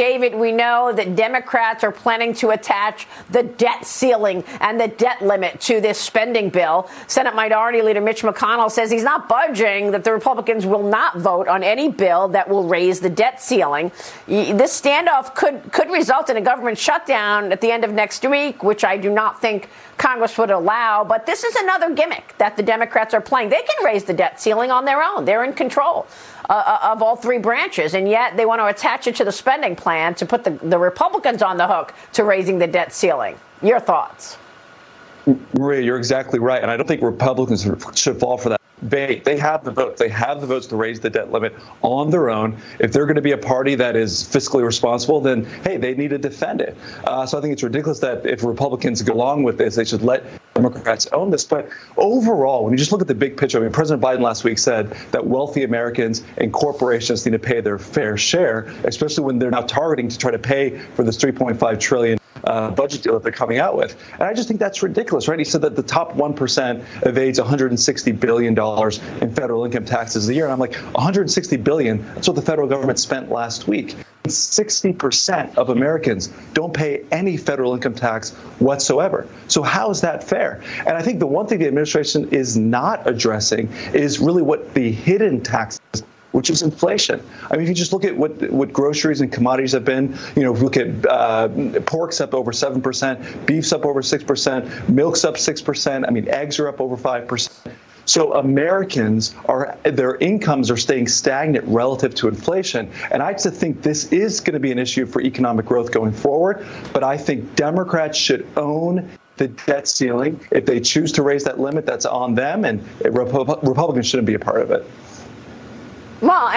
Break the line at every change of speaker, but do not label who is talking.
David, we know that Democrats are planning to attach the debt ceiling and the debt limit to this spending bill. Senate Minority Leader Mitch McConnell says he's not budging, that the Republicans will not vote on any bill that will raise the debt ceiling. This standoff could result in a government shutdown at the end of next week, which I do not think Congress would allow. But this is another gimmick that the Democrats are playing. They can raise the debt ceiling on their own. They're in control of all three branches, and yet they want to attach it to the spending plan to put the Republicans on the hook to raising the debt ceiling. Your thoughts?
Maria, you're exactly right, and I don't think Republicans should fall for that bait. They have the votes. They have the votes to raise the debt limit on their own. If they're going to be a party that is fiscally responsible, then, hey, they need to defend it. So I think it's ridiculous that if Republicans go along with this, they should let Democrats own this. But overall, when you just look at the big picture, I mean, President Biden last week said that wealthy Americans and corporations need to pay their fair share, especially when they're now targeting to try to pay for this $3.5 trillion budget deal that they're coming out with. And I just think that's ridiculous, right? He said that the top 1% evades $160 billion in federal income taxes a year. And I'm like, $160 billion, that's what the federal government spent last week. 60% of Americans don't pay any federal income tax whatsoever. So how is that fair? And I think the one thing the administration is not addressing is really what the hidden taxes, which is inflation. I mean, if you just look at what groceries and commodities have been, you know, if you look at pork's up over 7%, beef's up over 6%, milk's up 6%. I mean, eggs are up over 5%. So Americans their incomes are staying stagnant relative to inflation. And I just think this is going to be an issue for economic growth going forward. But I think Democrats should own the debt ceiling. If they choose to raise that limit, that's on them. And Republicans shouldn't be a part of it.
Well,